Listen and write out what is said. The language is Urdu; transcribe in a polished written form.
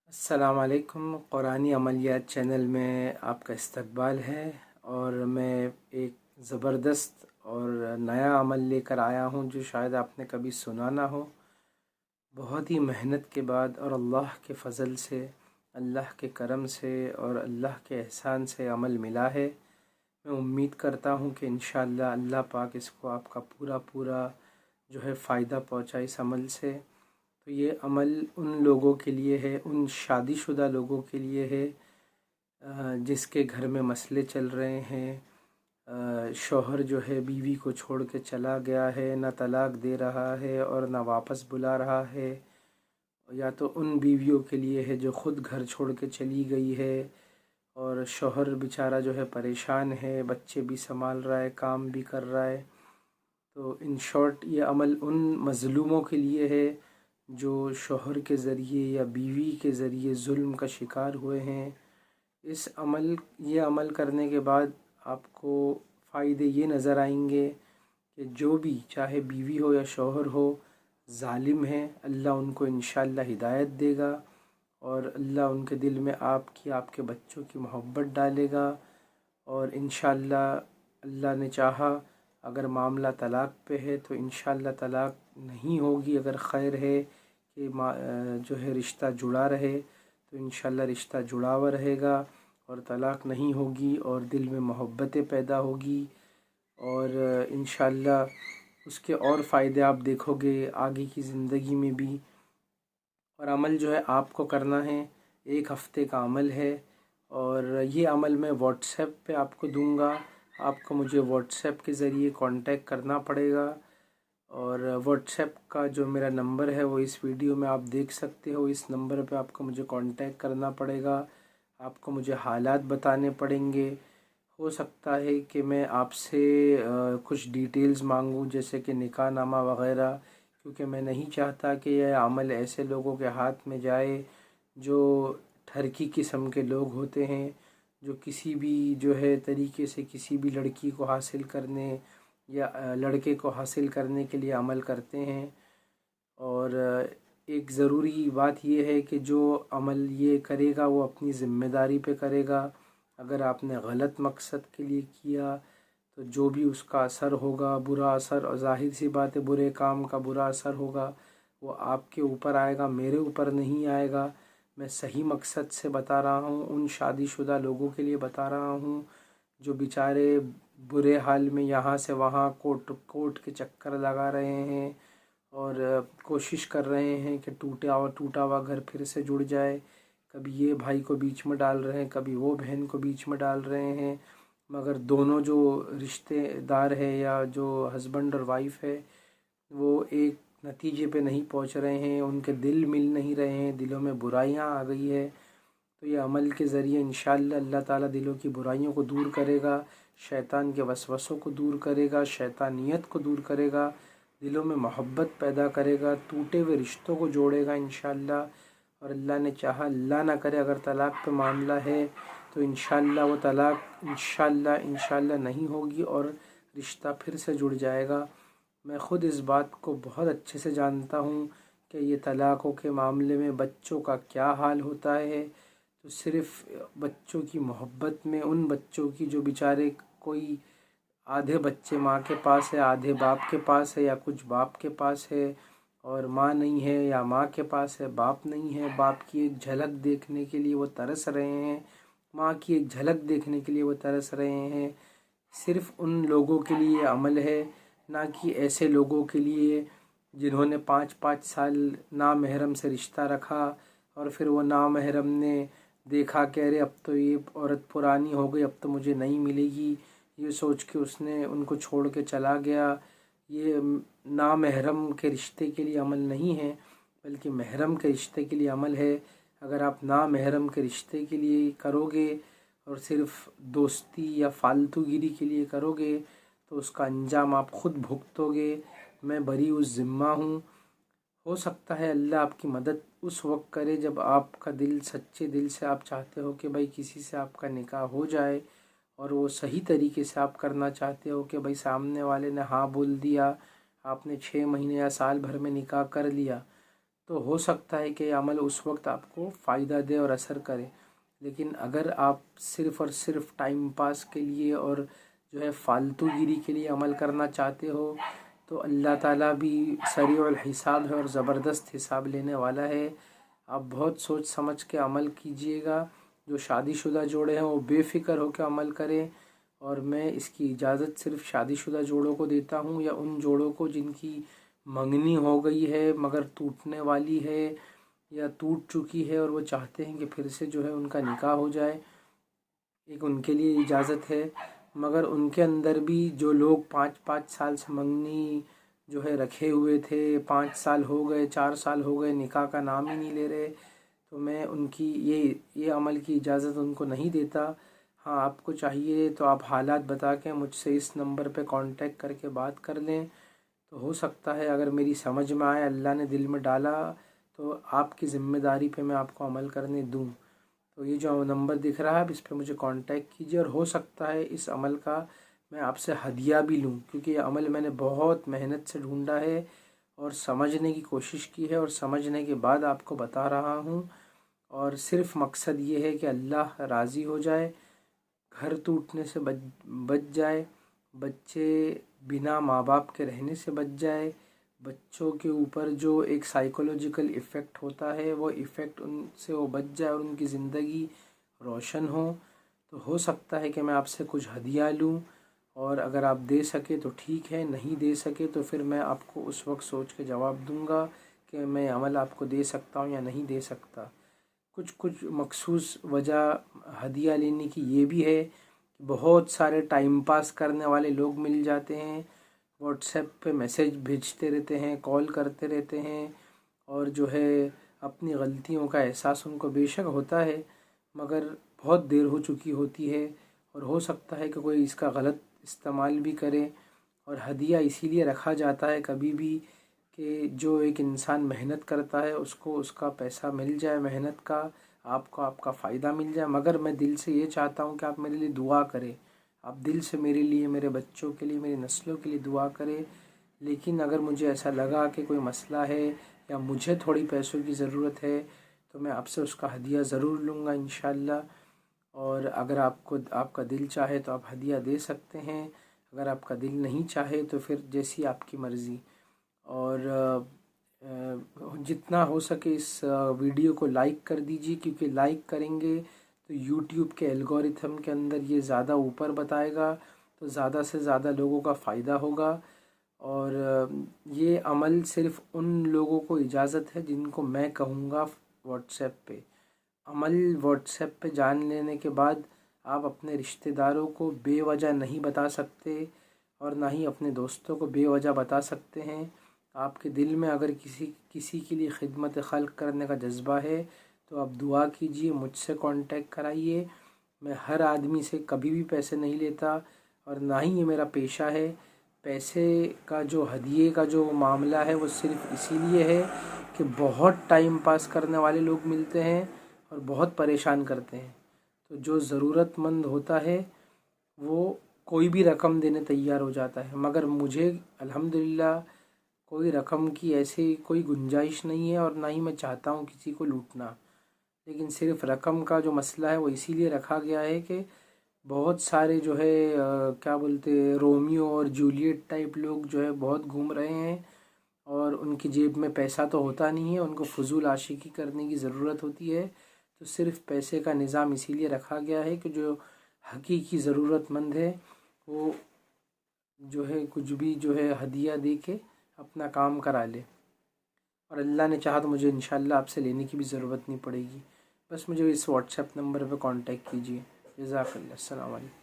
السلام علیکم۔ قرآنی عملیات چینل میں آپ کا استقبال ہے اور میں ایک زبردست اور نیا عمل لے کر آیا ہوں جو شاید آپ نے کبھی سنا نہ ہو۔ بہت ہی محنت کے بعد اور اللہ کے فضل سے، اللہ کے کرم سے اور اللہ کے احسان سے عمل ملا ہے۔ میں امید کرتا ہوں کہ انشاءاللہ اللہ پاک اس کو آپ کا پورا جو ہے فائدہ پہنچائے اس عمل سے۔ تو یہ عمل ان لوگوں کے لیے ہے، ان شادی شدہ لوگوں کے لیے ہے جس کے گھر میں مسئلے چل رہے ہیں، شوہر جو ہے بیوی کو چھوڑ کے چلا گیا ہے، نہ طلاق دے رہا ہے اور نہ واپس بلا رہا ہے، یا تو ان بیویوں کے لیے ہے جو خود گھر چھوڑ کے چلی گئی ہے اور شوہر بیچارہ جو ہے پریشان ہے، بچے بھی سنبھال رہا ہے، کام بھی کر رہا ہے۔ تو ان شارٹ یہ عمل ان مظلوموں کے لیے ہے جو شوہر کے ذریعے یا بیوی کے ذریعے ظلم کا شکار ہوئے ہیں۔ یہ عمل کرنے کے بعد آپ کو فائدے یہ نظر آئیں گے کہ جو بھی چاہے بیوی ہو یا شوہر ہو ظالم ہے، اللہ ان کو انشاءاللہ ہدایت دے گا اور اللہ ان کے دل میں آپ کے بچوں کی محبت ڈالے گا، اور انشاءاللہ اللہ نے چاہا اگر معاملہ طلاق پہ ہے تو انشاءاللہ طلاق نہیں ہوگی، اگر خیر ہے کہ جو ہے رشتہ جڑا رہے تو انشاءاللہ رشتہ جڑا ہوا رہے گا اور طلاق نہیں ہوگی اور دل میں محبتیں پیدا ہوگی، اور انشاءاللہ اس کے اور فائدے آپ دیکھو گے آگے کی زندگی میں بھی۔ اور عمل جو ہے آپ کو کرنا ہے، 1 ہفتے کا عمل ہے، اور یہ عمل میں واٹس ایپ پہ آپ کو دوں گا۔ آپ کو مجھے واٹس ایپ کے ذریعے کانٹیکٹ کرنا پڑے گا، اور واٹس ایپ کا جو میرا نمبر ہے وہ اس ویڈیو میں آپ دیکھ سکتے ہو۔ اس نمبر پہ آپ کو مجھے کانٹیکٹ کرنا پڑے گا، آپ کو مجھے حالات بتانے پڑیں گے۔ ہو سکتا ہے کہ میں آپ سے کچھ ڈیٹیلز مانگوں جیسے کہ نکاح نامہ وغیرہ، کیونکہ میں نہیں چاہتا کہ یہ عمل ایسے لوگوں کے ہاتھ میں جائے جو ٹھرکی قسم کے لوگ ہوتے ہیں، جو کسی بھی جو ہے طریقے سے کسی بھی لڑکی کو حاصل کرنے یا لڑکے کو حاصل کرنے کے لیے عمل کرتے ہیں۔ اور ایک ضروری بات یہ ہے کہ جو عمل یہ کرے گا وہ اپنی ذمہ داری پہ کرے گا۔ اگر آپ نے غلط مقصد کے لیے کیا تو جو بھی اس کا اثر ہوگا، برا اثر، اور ظاہر سی بات ہے برے کام کا برا اثر ہوگا، وہ آپ کے اوپر آئے گا، میرے اوپر نہیں آئے گا۔ میں صحیح مقصد سے بتا رہا ہوں، ان شادی شدہ لوگوں کے لیے بتا رہا ہوں جو بیچارے برے حال میں یہاں سے وہاں کوٹ کے چکر لگا رہے ہیں اور کوشش کر رہے ہیں کہ ٹوٹا ہوا گھر پھر سے جڑ جائے۔ کبھی یہ بھائی کو بیچ میں ڈال رہے ہیں، کبھی وہ بہن کو بیچ میں ڈال رہے ہیں، مگر دونوں جو رشتے دار ہے یا جو ہسبینڈ اور وائف ہے وہ ایک نتیجے پہ نہیں پہنچ رہے ہیں، ان کے دل مل نہیں رہے ہیں، دلوں میں برائیاں آ گئی ہے۔ تو یہ عمل کے ذریعے انشاءاللہ اللہ تعالیٰ دلوں کی برائیوں کو دور کرے گا، شیطان کے وسوسوں کو دور کرے گا، شیطانیت کو دور کرے گا، دلوں میں محبت پیدا کرے گا، ٹوٹے ہوئے رشتوں کو جوڑے گا انشاءاللہ۔ اور اللہ نے چاہا، اللہ نہ کرے اگر طلاق پہ معاملہ ہے تو انشاءاللہ وہ طلاق انشاءاللہ نہیں ہوگی اور رشتہ پھر سے جڑ جائے گا۔ میں خود اس بات کو بہت اچھے سے جانتا ہوں کہ یہ طلاقوں کے معاملے میں بچوں کا کیا حال ہوتا ہے۔ تو صرف بچوں کی محبت میں، ان بچوں کی جو بیچارے کوئی آدھے بچے ماں کے پاس ہے، آدھے باپ کے پاس ہے، یا کچھ باپ کے پاس ہے اور ماں نہیں ہے، یا ماں کے پاس ہے باپ نہیں ہے، باپ کی ایک جھلک دیکھنے کے لیے وہ ترس رہے ہیں، ماں کی ایک جھلک دیکھنے کے لیے وہ ترس رہے ہیں۔ صرف ان لوگوں کے لیے عمل ہے، نہ کہ ایسے لوگوں کے لیے جنہوں نے 5 سال نامحرم سے رشتہ رکھا اور پھر وہ نامحرم نے دیکھا کہ ارے اب تو یہ عورت پرانی ہو گئی، اب تو مجھے نہیں ملے گی، یہ سوچ کے اس نے ان کو چھوڑ کے چلا گیا۔ یہ نامحرم کے رشتے کے لیے عمل نہیں ہے، بلکہ محرم کے رشتے کے لیے عمل ہے۔ اگر آپ نامحرم کے رشتے کے لیے کرو گے اور صرف دوستی یا فالتو گیری کے لیے کرو گے تو اس کا انجام آپ خود بھگتو گے۔ میں بری الذمہ ہوں۔ ہو سکتا ہے اللہ آپ کی مدد اس وقت کرے جب آپ کا دل سچے دل سے آپ چاہتے ہو کہ بھائی کسی سے آپ کا نکاح ہو جائے، اور وہ صحیح طریقے سے آپ کرنا چاہتے ہو کہ بھائی سامنے والے نے ہاں بول دیا، آپ نے 6 مہینے یا سال بھر میں نکاح کر لیا، تو ہو سکتا ہے کہ یہ عمل اس وقت آپ کو فائدہ دے اور اثر کرے، لیکن اگر آپ صرف اور صرف ٹائم پاس کے لیے اور جو ہے فالتو گیری کے لیے عمل کرنا چاہتے ہو تو اللہ تعالیٰ بھی سریع الحساب ہے اور زبردست حساب لینے والا ہے۔ آپ بہت سوچ سمجھ کے عمل کیجئے گا۔ جو شادی شدہ جوڑے ہیں وہ بے فکر ہو کے عمل کریں، اور میں اس کی اجازت صرف شادی شدہ جوڑوں کو دیتا ہوں، یا ان جوڑوں کو جن کی منگنی ہو گئی ہے مگر ٹوٹنے والی ہے یا ٹوٹ چکی ہے اور وہ چاہتے ہیں کہ پھر سے جو ہے ان کا نکاح ہو جائے، ایک ان کے لیے اجازت ہے۔ مگر ان کے اندر بھی جو لوگ 5 سال سے منگنی جو ہے رکھے ہوئے تھے، 5 سال ہو گئے، 4 سال ہو گئے، نکاح کا نام ہی نہیں لے رہے، تو میں ان کی یہ عمل کی اجازت ان کو نہیں دیتا۔ ہاں، آپ کو چاہیے تو آپ حالات بتا کے مجھ سے اس نمبر پہ کانٹیکٹ کر کے بات کر لیں، تو ہو سکتا ہے اگر میری سمجھ میں آئے، اللہ نے دل میں ڈالا تو آپ کی ذمہ داری پہ میں آپ کو عمل کرنے دوں۔ تو یہ جو نمبر دکھ رہا ہے اس پہ مجھے کانٹیکٹ کیجیے، اور ہو سکتا ہے اس عمل کا میں آپ سے ہدیہ بھی لوں، کیونکہ یہ عمل میں نے بہت محنت سے ڈھونڈا ہے اور سمجھنے کی کوشش کی ہے، اور سمجھنے کے بعد آپ کو بتا رہا ہوں، اور صرف مقصد یہ ہے کہ اللہ راضی ہو جائے، گھر ٹوٹنے سے بچ جائے، بچے بنا ماں باپ کے رہنے سے بچ جائے، بچوں کے اوپر جو ایک سائیکولوجیکل ایفیکٹ ہوتا ہے وہ ایفیکٹ ان سے وہ بچ جائے اور ان کی زندگی روشن ہو۔ تو ہو سکتا ہے کہ میں آپ سے کچھ ہدیہ لوں، اور اگر آپ دے سکے تو ٹھیک ہے، نہیں دے سکے تو پھر میں آپ کو اس وقت سوچ کے جواب دوں گا کہ میں عمل آپ کو دے سکتا ہوں یا نہیں دے سکتا۔ کچھ مخصوص وجہ ہدیہ لینے کی یہ بھی ہے کہ بہت سارے ٹائم پاس کرنے والے لوگ مل جاتے ہیں، واٹس ایپ پہ میسیج بھیجتے رہتے ہیں، کال کرتے رہتے ہیں، اور جو ہے اپنی غلطیوں کا احساس ان کو بے شک ہوتا ہے، مگر بہت دیر ہو چکی ہوتی ہے، اور ہو سکتا ہے کہ کوئی اس کا غلط استعمال بھی کرے۔ اور ہدیہ اسی لیے رکھا جاتا ہے کبھی بھی کہ جو ایک انسان محنت کرتا ہے اس کو اس کا پیسہ مل جائے، محنت کا آپ کا فائدہ مل جائے۔ مگر میں دل سے یہ چاہتا ہوں کہ آپ میرے لیے دعا کریں، آپ دل سے میرے لیے، میرے بچوں کے لیے، میری نسلوں کے لیے دعا کریں۔ لیکن اگر مجھے ایسا لگا کہ کوئی مسئلہ ہے یا مجھے تھوڑی پیسوں کی ضرورت ہے تو میں آپ سے اس کا ہدیہ ضرور لوں گا انشاءاللہ۔ اور اگر آپ کا دل چاہے تو آپ ہدیہ دے سکتے ہیں، اگر آپ کا دل نہیں چاہے تو پھر جیسی آپ کی مرضی۔ اور جتنا ہو سکے اس ویڈیو کو لائک کر دیجیے، کیونکہ لائک کریں گے تو یوٹیوب کے الگورتھم کے اندر یہ زیادہ اوپر بتائے گا، تو زیادہ سے زیادہ لوگوں کا فائدہ ہوگا۔ اور یہ عمل صرف ان لوگوں کو اجازت ہے جن کو میں کہوں گا واٹس ایپ پہ۔ عمل واٹس ایپ پہ جان لینے کے بعد آپ اپنے رشتہ داروں کو بے وجہ نہیں بتا سکتے، اور نہ ہی اپنے دوستوں کو بے وجہ بتا سکتے ہیں۔ آپ کے دل میں اگر کسی کے لیے خدمت خلق کرنے کا جذبہ ہے تو آپ دعا کیجئے، مجھ سے کانٹیکٹ کرائیے۔ میں ہر آدمی سے کبھی بھی پیسے نہیں لیتا، اور نہ ہی یہ میرا پیشہ ہے۔ پیسے کا جو ہدیے کا جو معاملہ ہے وہ صرف اسی لیے ہے کہ بہت ٹائم پاس کرنے والے لوگ ملتے ہیں اور بہت پریشان کرتے ہیں، تو جو ضرورت مند ہوتا ہے وہ کوئی بھی رقم دینے تیار ہو جاتا ہے، مگر مجھے الحمدللہ کوئی رقم کی ایسی کوئی گنجائش نہیں ہے، اور نہ ہی میں چاہتا ہوں کسی کو لوٹنا۔ لیکن صرف رقم کا جو مسئلہ ہے وہ اسی لیے رکھا گیا ہے کہ بہت سارے جو ہے کیا بولتے رومیو اور جولیٹ ٹائپ لوگ جو ہے بہت گھوم رہے ہیں، اور ان کی جیب میں پیسہ تو ہوتا نہیں ہے، ان کو فضول عاشقی کرنے کی ضرورت ہوتی ہے۔ تو صرف پیسے کا نظام اسی لیے رکھا گیا ہے کہ جو حقیقی ضرورت مند ہے وہ جو ہے کچھ بھی جو ہے ہدیہ دے کے اپنا کام کرا لے، اور اللہ نے چاہا تو مجھے انشاءاللہ آپ سے لینے کی بھی ضرورت نہیں پڑے گی۔ بس مجھے اس واٹس ایپ نمبر پہ کانٹیکٹ کیجیے۔ جزاک اللہ، السلام علیکم۔